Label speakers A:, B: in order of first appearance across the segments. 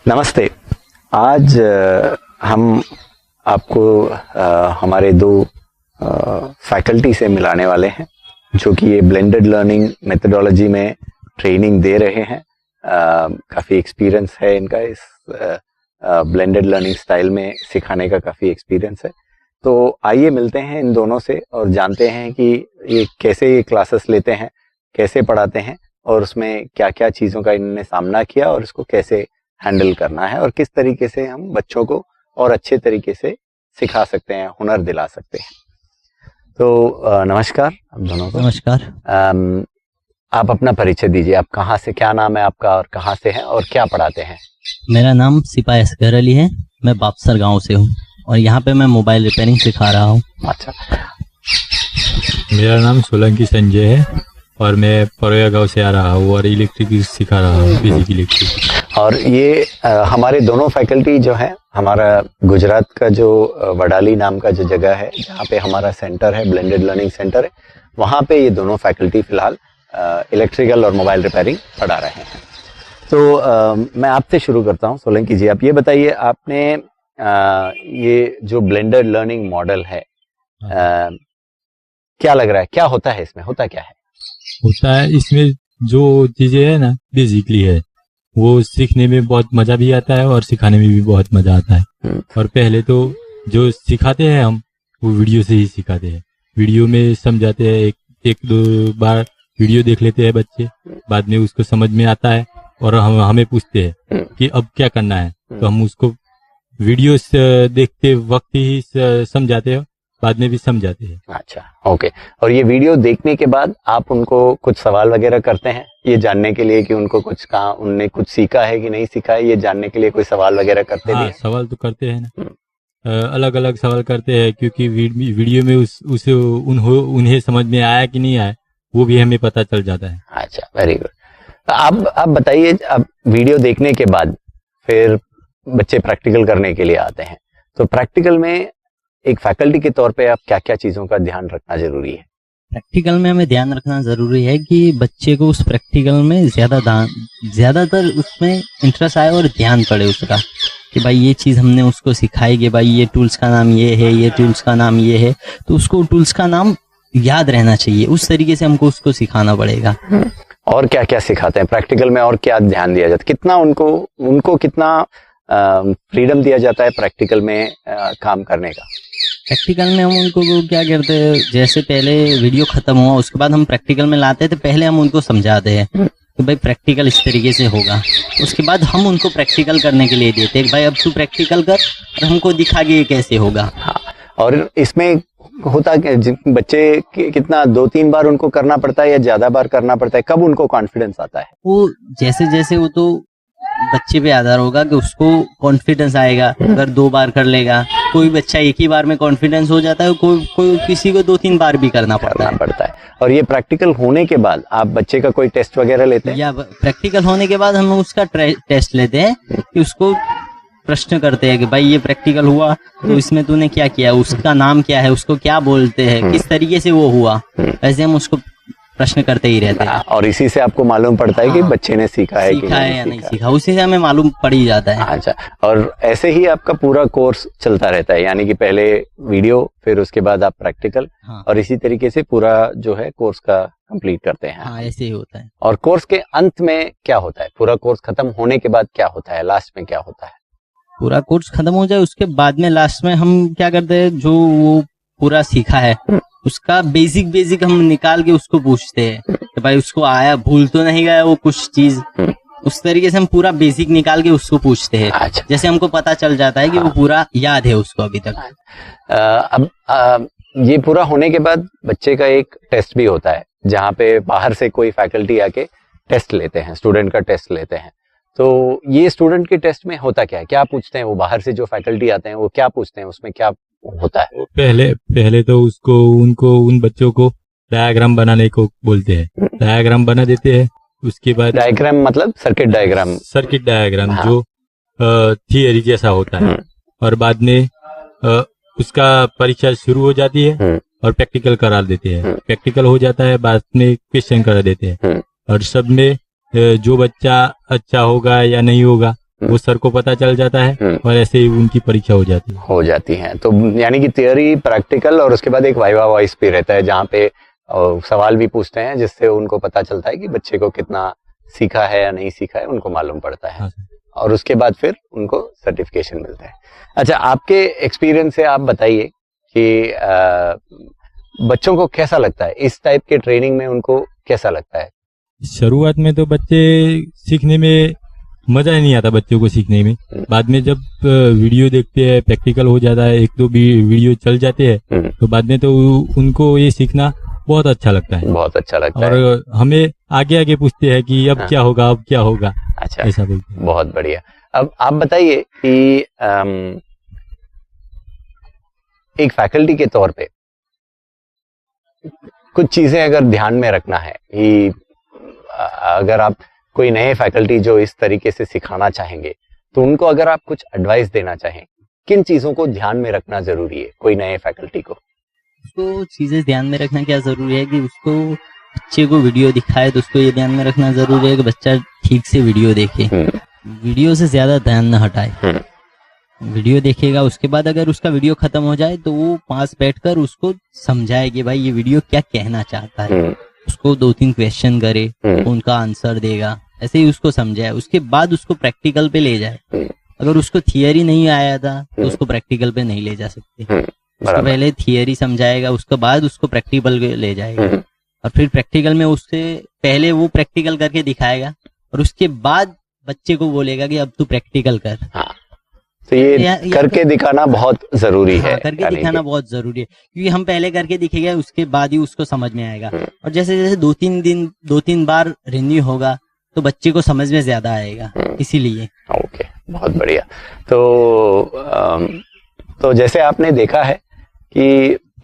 A: नमस्ते। आज हम आपको हमारे दो फैकल्टी से मिलाने वाले हैं जो कि ये ब्लेंडेड लर्निंग मेथडोलॉजी में ट्रेनिंग दे रहे हैं। काफ़ी एक्सपीरियंस है इनका, इस ब्लेंडेड लर्निंग स्टाइल में सिखाने का काफ़ी एक्सपीरियंस है। तो आइए मिलते हैं इन दोनों से और जानते हैं कि ये कैसे ये क्लासेस लेते हैं, कैसे पढ़ाते हैं और उसमें क्या क्या चीज़ों का इन्होंने सामना किया और इसको कैसे हैंडल करना है और किस तरीके से हम बच्चों को और अच्छे तरीके से सिखा सकते हैं, हुनर दिला सकते हैं। तो नमस्कार आप दोनों को।
B: नमस्कार।
A: आप अपना परिचय दीजिए। आप कहाँ से, क्या नाम है आपका और कहाँ से हैं और क्या पढ़ाते हैं?
B: मेरा नाम सिपाही असगर अली है। मैं बापसर गांव से हूँ और यहाँ पे मैं मोबाइल रिपेयरिंग सिखा रहा हूँ।
A: अच्छा।
C: मेरा नाम सोलंकी संजय है और मैं परोया गांव से आ रहा हूँ और इलेक्ट्रिक सिखा रहा हूँ, बेसिक इलेक्ट्रिक।
A: और ये हमारे दोनों फैकल्टी जो है, हमारा गुजरात का जो वडाली नाम का जो जगह है जहाँ पे हमारा सेंटर है, ब्लेंडेड लर्निंग सेंटर है, वहाँ पे ये दोनों फैकल्टी फिलहाल इलेक्ट्रिकल और मोबाइल रिपेयरिंग पढ़ा रहे हैं। तो मैं आपसे शुरू करता हूँ। सोलंकी जी, आप ये बताइए, आपने ये जो ब्लेंडेड लर्निंग मॉडल है, क्या लग रहा है, क्या होता है इसमें, होता क्या है?
C: होता है इसमें जो चीजें है ना, बेसिकली है वो सीखने में बहुत मजा भी आता है और सिखाने में भी बहुत मजा आता है। और पहले तो जो सिखाते हैं हम वो वीडियो से ही सिखाते हैं, वीडियो में समझाते हैं। एक दो बार वीडियो देख लेते हैं बच्चे, बाद में उसको समझ में आता है और हमें पूछते हैं कि अब क्या करना है, तो हम उसको वीडियो देखते वक्त ही समझाते हैं, बाद में भी समझाते हैं।
A: अच्छा, ओके। और ये वीडियो देखने के बाद आप उनको कुछ सवाल वगैरह करते हैं ये जानने के लिए कि उनको कुछ कहा, उनने कुछ सीखा है कि नहीं सीखा है, ये जानने के लिए कोई सवाल वगैरह करते भी हैं?
C: सवाल तो करते हैं ना, अलग अलग सवाल करते हैं, क्योंकि वीडियो में उन्हें समझ में आया कि नहीं आया वो भी हमें पता चल जाता है।
A: अच्छा, वेरी गुड। आप बताइए, अब वीडियो देखने के बाद फिर बच्चे प्रैक्टिकल करने के लिए आते हैं, तो प्रैक्टिकल में एक फैकल्टी के तौर पे आप क्या क्या चीजों का ध्यान रखना जरूरी है?
B: प्रैक्टिकल में हमें ध्यान रखना जरूरी है कि बच्चे को उस प्रैक्टिकल में ज्यादातर उसमें इंटरेस्ट आए और ध्यान पड़े उसका, कि भाई ये चीज हमने उसको सिखाई कि भाई ये टूल्स का नाम ये है, ये टूल्स का नाम ये है, तो उसको टूल्स का नाम याद रहना चाहिए। उस तरीके से हमको उसको सिखाना पड़ेगा।
A: और क्या क्या सिखाते हैं प्रैक्टिकल में और क्या ध्यान दिया जाता है? कितना उनको कितना फ्रीडम दिया जाता है प्रैक्टिकल में काम करने का?
B: प्रैक्टिकल में हम उनको क्या करते हैं, जैसे पहले वीडियो खत्म हुआ उसके बाद हम प्रैक्टिकल में लाते हैं, तो पहले हम उनको समझाते हैं कि भाई प्रैक्टिकल इस तरीके से होगा। उसके बाद हम उनको प्रैक्टिकल करने के लिए देते हैं कि भाई अब तू प्रैक्टिकल कर और हमको दिखा के ये कैसे होगा।
A: हाँ, और इसमें होता क्या, बच्चे कितना 2-3 बार उनको करना पड़ता है या ज्यादा बार करना पड़ता है? कब उनको कॉन्फिडेंस आता है?
B: वो जैसे जैसे वो तो बच्चे पे आधार होगा कि उसको कॉन्फिडेंस आएगा। अगर 2 बार कर लेगा, कोई बच्चा एक ही बार में कॉन्फिडेंस हो जाता है, कोई किसी को 2-3 बार भी करना पड़ता है।
A: और ये प्रैक्टिकल होने के बाद आप बच्चे का कोई टेस्ट वगैरह लेते हैं?
B: या प्रैक्टिकल होने के बाद हम उसका टेस्ट लेते हैं कि उसको प्रश्न करते हैं कि भाई ये प्रैक्टिकल हुआ तो इसमें तूने क्या किया, उसका नाम क्या है, उसको क्या बोलते हैं, किस तरीके से वो हुआ, ऐसे हम उसको प्रश्न करते ही रहते हैं।
A: और इसी से आपको मालूम पड़ता है कि बच्चे ने सीखा है कि
B: या नहीं सीखा, उसी से हमें मालूम पड़ ही जाता है।
A: अच्छा, और ऐसे ही आपका पूरा कोर्स चलता रहता है, यानी कि पहले वीडियो फिर उसके बाद आप प्रैक्टिकल, और इसी तरीके से पूरा जो है कोर्स का कंप्लीट करते हैं?
B: हाँ, ऐसे ही होता है।
A: और कोर्स के अंत में क्या होता है? पूरा कोर्स खत्म होने के बाद क्या होता है, लास्ट में क्या होता है?
B: पूरा कोर्स खत्म हो जाए उसके बाद में लास्ट में हम क्या करते हैं, जो वो पूरा सीखा है उसका बेसिक हम निकाल के उसको पूछते हैं कि भाई उसको आया, भूल तो नहीं गया वो कुछ चीज। उस तरीके से हम पूरा बेसिक निकाल के उसको पूछते हैं।
A: अच्छा।
B: जैसे हमको पता चल जाता है कि वो पूरा याद है उसको अभी तक।
A: अब ये पूरा होने के बाद बच्चे का एक टेस्ट भी होता है जहाँ पे बाहर से कोई फैकल्टी आके टेस्ट लेते हैं, स्टूडेंट का टेस्ट लेते हैं। तो ये स्टूडेंट के टेस्ट में होता क्या है, क्या पूछते हैं वो बाहर से जो फैकल्टी आते हैं, वो क्या पूछते हैं, उसमें क्या होता है?
C: पहले तो उनको उन बच्चों को डायग्राम बनाने को बोलते हैं, डायग्राम बना देते हैं। उसके बाद
A: डायग्राम मतलब सर्किट डायग्राम?
C: हाँ। जो थियरी जैसा होता है, और बाद में उसका परीक्षा शुरू हो जाती है और प्रैक्टिकल करा देते हैं। प्रैक्टिकल हो जाता है, बाद में क्वेश्चन करा देते हैं, और सब में जो बच्चा अच्छा होगा या नहीं होगा वो सर को पता चल जाता है और ऐसे ही उनकी परीक्षा हो जाती है।
A: तो यानी कि थियरी, प्रैक्टिकल और उसके बाद एक वाइवा वॉइस भी रहता है जहाँ पे सवाल भी पूछते हैं, जिससे उनको पता चलता है कि बच्चे को कितना सीखा है या नहीं सीखा है, उनको मालूम पड़ता है।
C: हाँ।
A: और उसके बाद फिर उनको सर्टिफिकेशन मिलता है। अच्छा, आपके एक्सपीरियंस से आप बताइए कि बच्चों को कैसा लगता है इस टाइप के ट्रेनिंग में, उनको कैसा लगता है?
C: शुरुआत में तो बच्चे सीखने में मजा ही नहीं आता बच्चों को सीखने में। बाद में जब वीडियो देखते हैं, प्रैक्टिकल हो जाता है, एक दो भी वीडियो चल जाते हैं, तो बाद में तो उनको ये सीखना बहुत अच्छा लगता है।
A: बहुत अच्छा लगता है।
C: और हमें आगे आगे पूछते हैं कि अब क्या होगा, अब क्या होगा।
A: अच्छा,
C: ऐसा बोलते हैं।
A: बहुत बढ़िया। अब आप बताइए कि एक फैकल्टी के तौर पे कुछ चीजें अगर ध्यान में रखना है कि अगर आप कोई नए फैकल्टी जो इस तरीके से सिखाना चाहेंगे, तो उनको अगर आप कुछ एडवाइस देना चाहें, किन चीजों को ध्यान में रखना जरूरी है कोई नए फैकल्टी को?
B: उसको चीजें ध्यान में रखना क्या जरूरी है कि उसको बच्चे को वीडियो दिखाए, तो उसको ये ध्यान में रखना जरूरी है कि बच्चा ठीक से वीडियो देखे, वीडियो से ज्यादा ध्यान न हटाए। वीडियो देखेगा, उसके बाद अगर उसका वीडियो खत्म हो जाए तो वो पास बैठकर उसको समझाए कि भाई ये वीडियो क्या कहना चाहता है। उसको 2-3 क्वेश्चन करे, उनका आंसर देगा, ऐसे ही उसको समझाए। उसके बाद उसको प्रैक्टिकल पे ले जाए। अगर उसको थियरी नहीं आया था तो उसको प्रैक्टिकल पे नहीं ले जा सकते। उसको पहले थियरी समझाएगा, उसके बाद उसको प्रैक्टिकल पे ले जाएगा, और फिर प्रैक्टिकल में उससे पहले वो प्रैक्टिकल करके दिखाएगा और उसके बाद बच्चे को बोलेगा कि अब तू प्रैक्टिकल कर।
A: तो ये करके दिखाना बहुत जरूरी है।
B: करके दिखाना बहुत जरूरी है, क्योंकि हम पहले करके दिखेगा, उसके बाद ही उसको समझ में आएगा। और जैसे जैसे 2-3 बार रिन्यू होगा तो बच्चे को समझ में ज्यादा आएगा, इसीलिए।
A: ओके, बहुत बढ़िया। तो जैसे आपने देखा है कि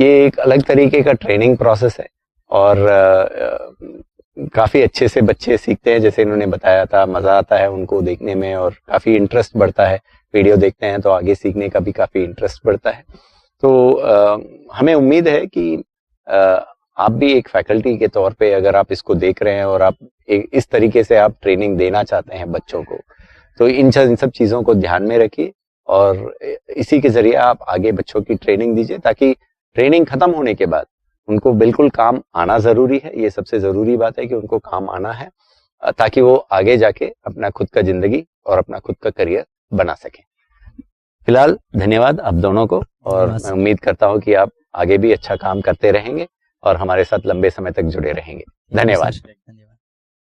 A: ये एक अलग तरीके का ट्रेनिंग प्रोसेस है और काफी अच्छे से बच्चे सीखते हैं। जैसे इन्होंने बताया था, मजा आता है उनको देखने में और काफी इंटरेस्ट बढ़ता है। वीडियो देखते हैं तो आगे सीखने का भी काफी इंटरेस्ट बढ़ता है। तो हमें उम्मीद है कि आप भी एक फैकल्टी के तौर पे अगर आप इसको देख रहे हैं और आप इस तरीके से आप ट्रेनिंग देना चाहते हैं बच्चों को, तो इन सब चीजों को ध्यान में रखिए और इसी के जरिए आप आगे बच्चों की ट्रेनिंग दीजिए, ताकि ट्रेनिंग खत्म होने के बाद उनको बिल्कुल काम आना जरूरी है। ये सबसे जरूरी बात है कि उनको काम आना है, ताकि वो आगे जाके अपना खुद का जिंदगी और अपना खुद का करियर बना सके। फिलहाल धन्यवाद आप दोनों को, और मैं उम्मीद करता हूं कि आप आगे भी अच्छा काम करते रहेंगे और हमारे साथ लंबे समय तक जुड़े रहेंगे। धन्यवाद।